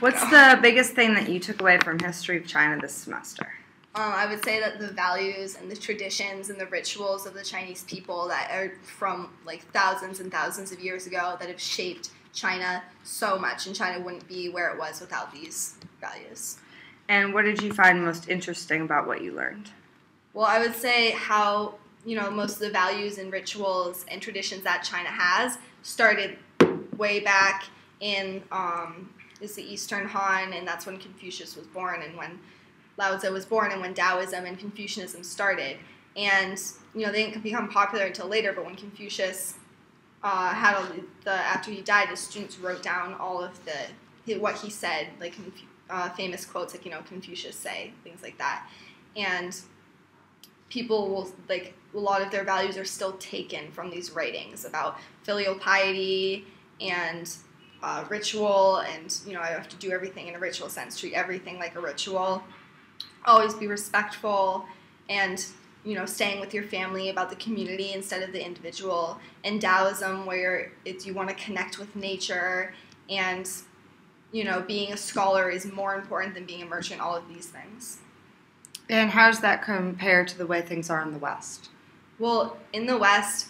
What's the biggest thing that you took away from history of China this semester? I would say that the values and the traditions and the rituals of the Chinese people that are from like thousands and thousands of years ago that have shaped China so much, and China wouldn't be where it was without these values. And what did you find most interesting about what you learned? Well, I would say how, most of the values and rituals and traditions that China has started way back in is the Eastern Han, and that's when Confucius was born, and when Lao Tzu was born, and when Taoism and Confucianism started. And, they didn't become popular until later, but when Confucius after he died, his students wrote down all of what he said, like famous quotes like, Confucius say, things like that. And people will, a lot of their values are still taken from these writings about filial piety and ritual, and, I have to do everything in a ritual sense, treat everything like a ritual, always be respectful, and, staying with your family, about the community instead of the individual, and Taoism, where you want to connect with nature, and, being a scholar is more important than being a merchant, all of these things. And how does that compare to the way things are in the West? Well, in the West,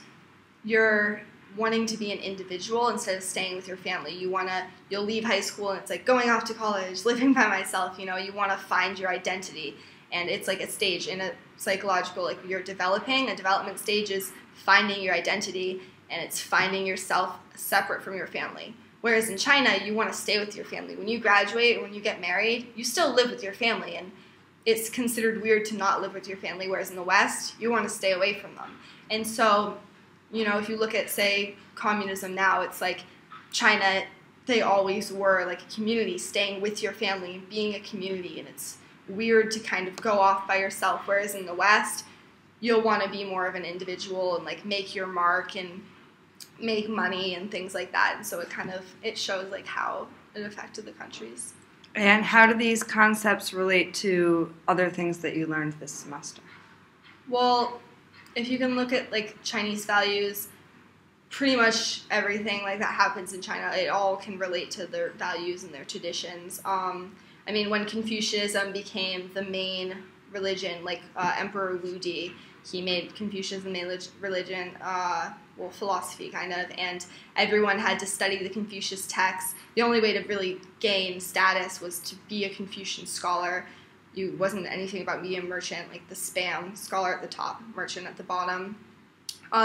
you're wanting to be an individual instead of staying with your family. You'll leave high school and it's like going off to college, living by myself, you want to find your identity. And it's like a stage in a psychological, you're developing. A development stage is finding your identity, and it's finding yourself separate from your family. Whereas in China, you want to stay with your family. When you graduate or when you get married, you still live with your family, and it's considered weird to not live with your family, whereas in the West, you want to stay away from them. And so, if you look at, say, communism now, it's like China, they always were like a community, staying with your family, being a community, and it's weird to kind of go off by yourself, whereas in the West, you'll want to be more of an individual and make your mark and make money and things like that. And so it shows how it affected the countries. And how do these concepts relate to other things that you learned this semester? Well, if you can look at Chinese values, pretty much everything that happens in China, it all can relate to their values and their traditions. When Confucianism became the main religion, Emperor Wu Di, he made Confucius the main religion, philosophy kind of, and everyone had to study the Confucius texts. The only way to really gain status was to be a Confucian scholar. It wasn't anything about being a merchant, like the spam, scholar at the top, merchant at the bottom.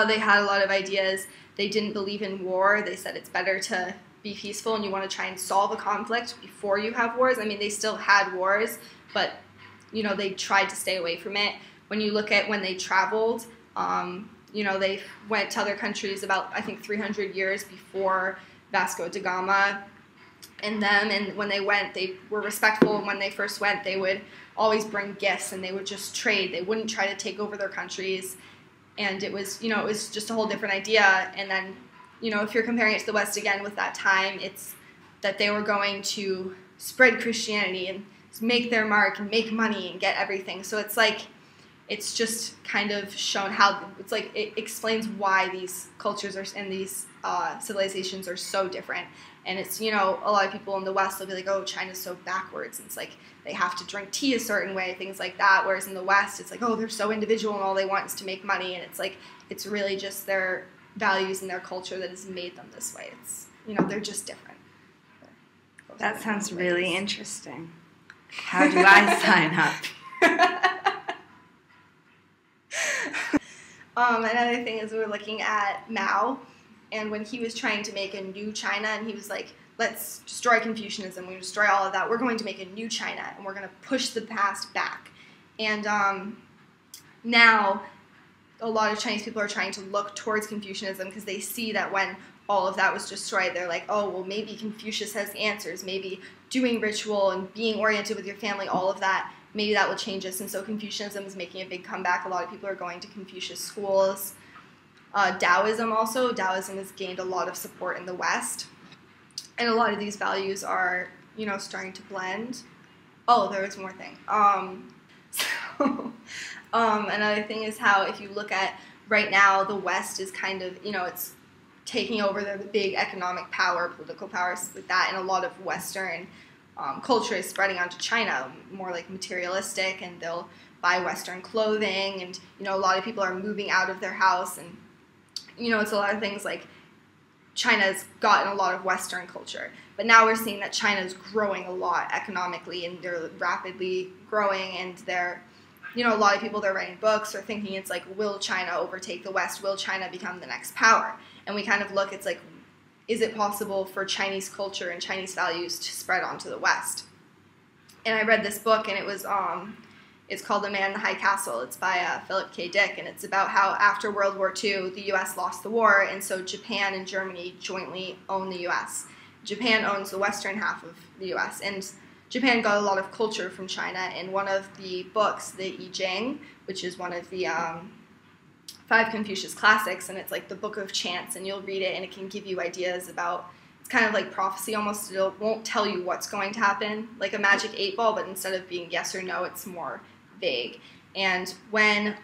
They had a lot of ideas. They didn't believe in war. They said it's better to be peaceful, and you want to try and solve a conflict before you have wars. They still had wars, but, they tried to stay away from it. When you look at when they traveled, they went to other countries about, I think, 300 years before Vasco da Gama and them. And when they went, they were respectful. And when they first went, they would always bring gifts, and they would just trade. They wouldn't try to take over their countries. And it was, it was just a whole different idea. And then, if you're comparing it to the West again with that time, it's that they were going to spread Christianity and make their mark and make money and get everything. So it's just kind of shown how, it explains why these cultures and these civilizations are so different. And it's, a lot of people in the West will be like, oh, China's so backwards. And it's they have to drink tea a certain way, things like that. Whereas in the West, it's oh, they're so individual and all they want is to make money. And it's really just their values and their culture that has made them this way. It's, they're just different. That sounds really interesting. How do I sign up? Another thing is we were looking at Mao, and when he was trying to make a new China, and he was like, let's destroy Confucianism, we destroy all of that, we're going to make a new China, and we're going to push the past back. And now a lot of Chinese people are trying to look towards Confucianism because they see that when all of that was destroyed, they're like, oh, well, maybe Confucius has answers, maybe doing ritual and being oriented with your family, all of that, maybe that will change us. And so Confucianism is making a big comeback. A lot of people are going to Confucius schools. Taoism also. Taoism has gained a lot of support in the West. And a lot of these values are, starting to blend. Oh, there was more thing. Another thing is how if you look at right now, the West is kind of, it's taking over. They're the big economic power, political power, stuff like that, and a lot of Western culture is spreading onto China, more like materialistic, and they'll buy Western clothing, and a lot of people are moving out of their house, and it's a lot of things like China's gotten a lot of Western culture, but now we're seeing that China's growing a lot economically, and they're rapidly growing, and they're a lot of people, they're writing books or thinking it's like, will China overtake the West? Will China become the next power? And we kind of look, it's like, is it possible for Chinese culture and Chinese values to spread onto the West? And I read this book, and it was, it's called The Man in the High Castle. It's by Philip K. Dick, and it's about how after World War II, the U.S. lost the war, and so Japan and Germany jointly own the U.S. Japan owns the western half of the U.S., and Japan got a lot of culture from China. And one of the books, the I Ching, which is one of the 5 Confucius classics, and it's like the book of chants, and you'll read it, and it can give you ideas about, it's kind of like prophecy almost. It won't tell you what's going to happen, like a magic 8-ball, but instead of being yes or no, it's more vague. And when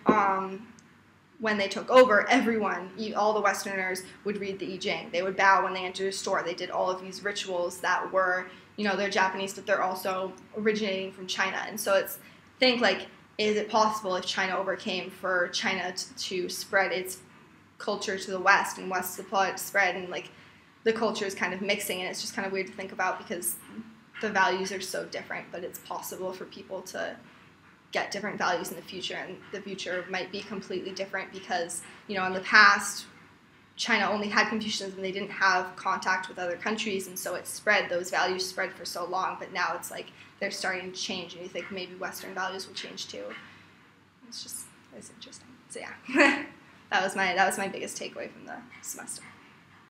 they took over, everyone, all the Westerners, would read the I Ching. They would bow when they entered a store. They did all of these rituals that were, they're Japanese, but they're also originating from China. And so think like, is it possible if China overcame for China to spread its culture to the West, and West to spread, and like the culture is kind of mixing, and it's just kind of weird to think about because the values are so different, but it's possible for people to get different values in the future, and the future might be completely different because, in the past, China only had Confucianism, and they didn't have contact with other countries, and so it spread, those values spread for so long, but now it's like they're starting to change, and you think maybe Western values will change too. It's interesting. So yeah, that was my biggest takeaway from the semester.